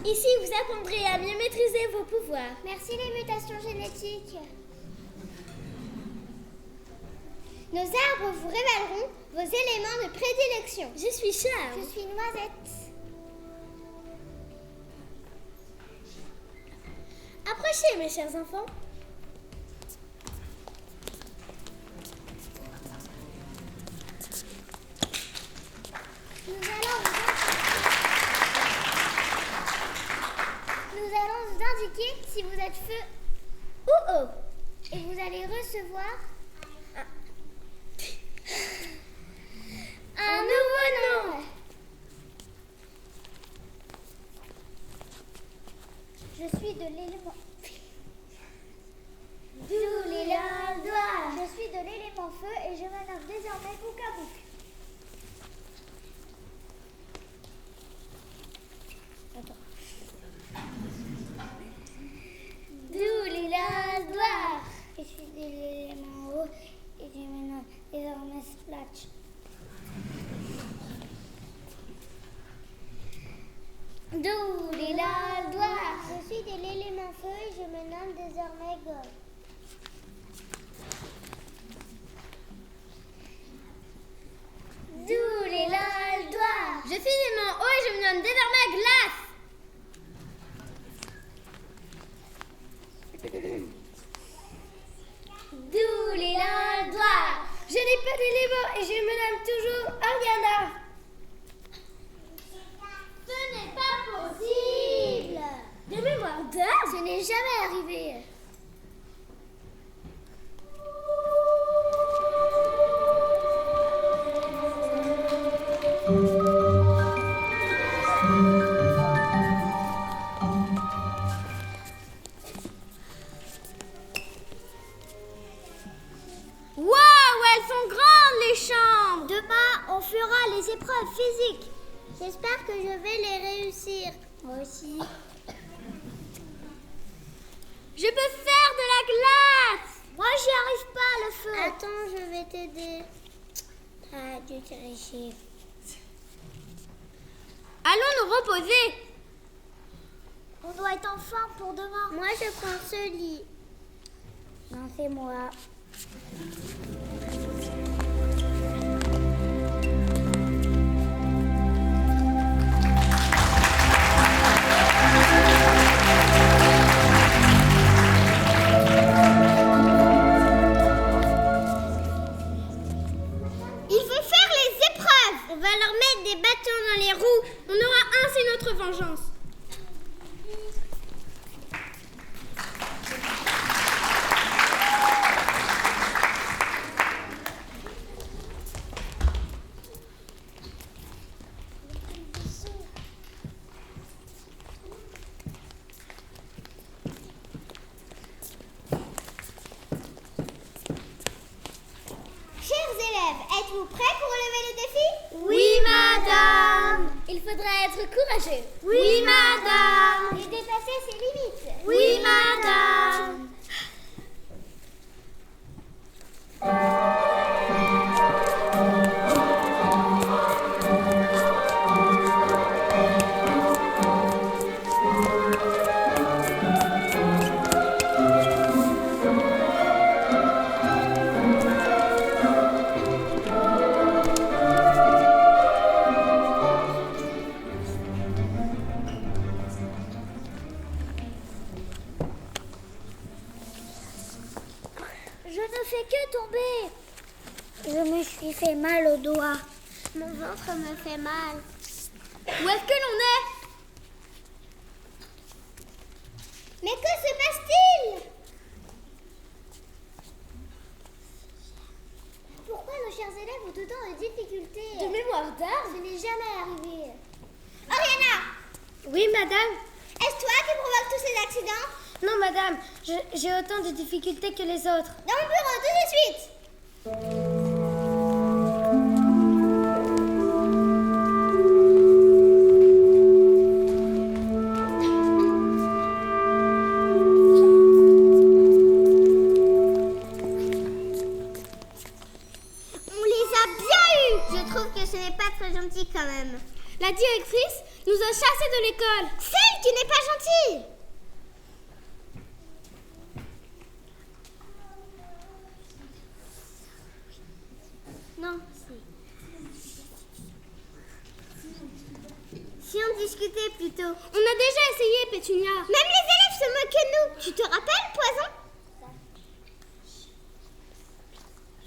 Ici, vous apprendrez à mieux maîtriser vos pouvoirs. Merci les mutations génétiques. Nos arbres vous révéleront vos éléments de prédilection. Je suis Charles. Je suis Noisette. Approchez, mes chers enfants. Nous allons vous indiquer si vous êtes feu ou eau. Et vous allez recevoir un nouveau nom. Je suis de l'élément. D'où l'élan doigt. Je suis de l'élément feu et je me nomme désormais Boucabouk. D'où l'élan doigt. Je suis de l'élément eau et je me nomme désormais Splatch. D'où l'élan doigt. Je suis de l'élément feu et je me nomme désormais Gold. D'où l'élan doigt. Je suis élément eau et je me nomme désormais glace. D'où l'élan doigt. Je n'ai pas d'élément et je me nomme toujours Ariana. Ce n'est pas possible. De mémoire d'arbre. Ce n'est jamais arrivé. Waouh, elles sont grandes les chambres. Demain, on fera les épreuves physiques. J'espère que je vais les réussir. Moi aussi. Je peux faire de la glace. Moi, j'y arrive pas, le feu. Attends, je vais t'aider. Ah, Dieu te réussit. Allons nous reposer. On doit être en forme pour demain. Moi, je prends ce lit. Non, c'est moi. Il faut faire les épreuves. On va leur mettre des bâtons dans les roues. On aura ainsi notre vengeance. Chers élèves, êtes-vous prêts pour relever le défi? Oui, madame. Il faudra être courageux. Oui, madame. Et dépasser ses limites. Oui, madame. Je ne fais que tomber. Je me suis fait mal au doigt. Mon ventre me fait mal. Où est-ce que l'on est? Mais que se passe-t-il? Pourquoi nos chers élèves ont autant de difficultés? De mémoire d'arbre. Ce n'est jamais arrivé. Oriana, Oui, madame. est-ce toi qui provoque tous ces accidents? Non, madame. J'ai autant de difficultés que les autres. Dans le bureau, tout de suite. On les a bien eus. Je trouve que ce n'est pas très gentil quand même. La directrice nous a chassés de l'école. C'est tu n'es pas gentille. Non, si on discutait plutôt. On a déjà essayé, Pétunia. Même les élèves se moquent de nous. Tu te rappelles, Poison?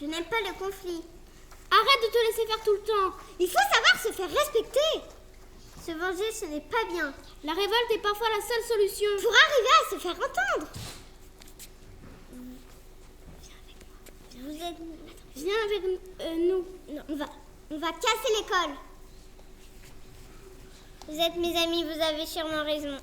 Je n'aime pas le conflit. Arrête de te laisser faire tout le temps. Il faut savoir se faire respecter. Se venger, ce n'est pas bien. La révolte est parfois la seule solution. Pour arriver à se faire entendre. Viens avec nous. Non, on va casser l'école. Vous êtes mes amis, vous avez sûrement raison.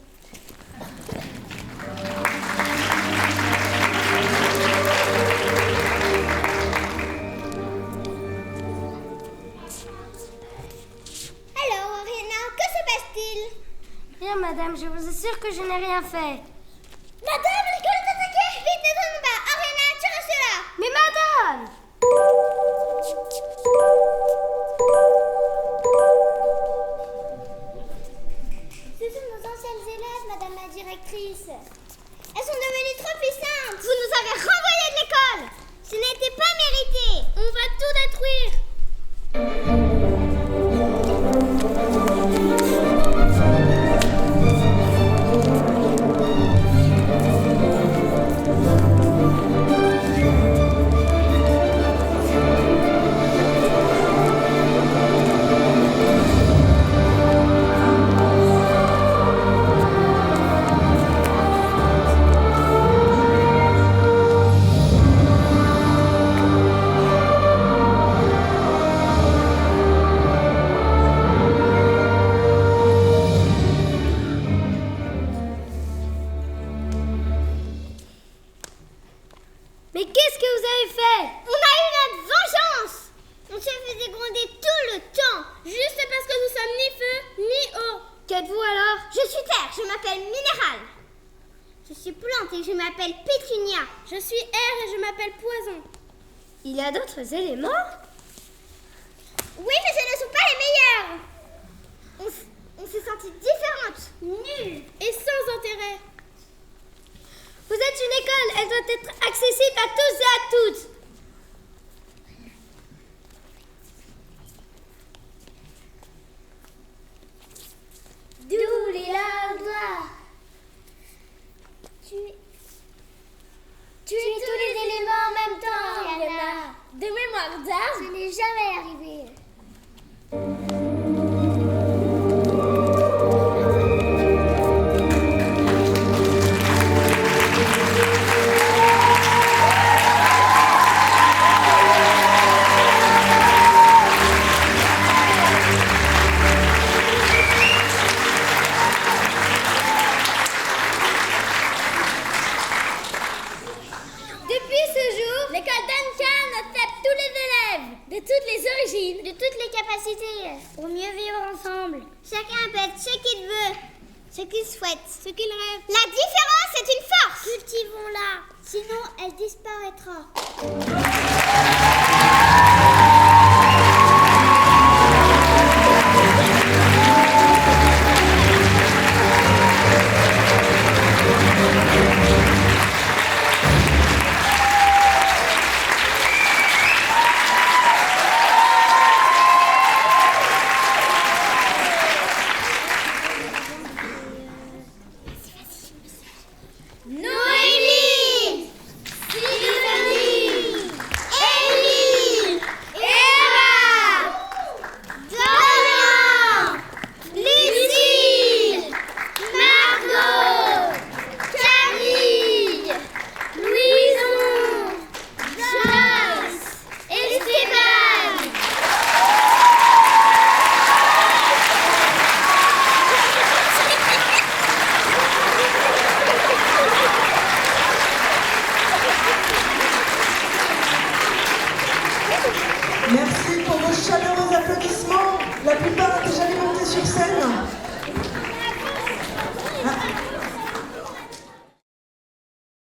Alors, Oriana, que se passe-t-il? Rien, madame, je vous assure que je n'ai rien fait. Madame, l'école est attaquée! Vite, descends en bas! Oriana, tu restes là! Mais madame! Ce sont nos anciennes élèves, madame la directrice. Elles sont devenues trop puissantes. Vous nous avez renvoyés de l'école. Ce n'était pas mérité. On va tout détruire. Mais qu'est-ce que vous avez fait? On a eu notre vengeance. On se faisait gronder tout le temps. Juste parce que nous sommes ni feu ni eau. Qu'êtes-vous alors? Je suis terre, je m'appelle Minéral. Je suis plante et je m'appelle Pétunia. Je suis air et je m'appelle Poison. Il y a d'autres éléments? Oui, mais ce ne sont pas les meilleurs. On s'est sentis différentes, nulles et sans intérêt. Vous êtes une école, elle doit être accessible à tous et à toutes. D'où les gloire. Tuer tous les éléments en même temps, Oriana. De mémoire d'armes, ce n'est jamais arrivé. De toutes les origines, de toutes les capacités, pour mieux vivre ensemble. Chacun peut être ce qu'il veut, ce qu'il souhaite, ce qu'il rêve. La différence est une force. Cultivons-la, sinon elle disparaîtra. Merci pour vos chaleureux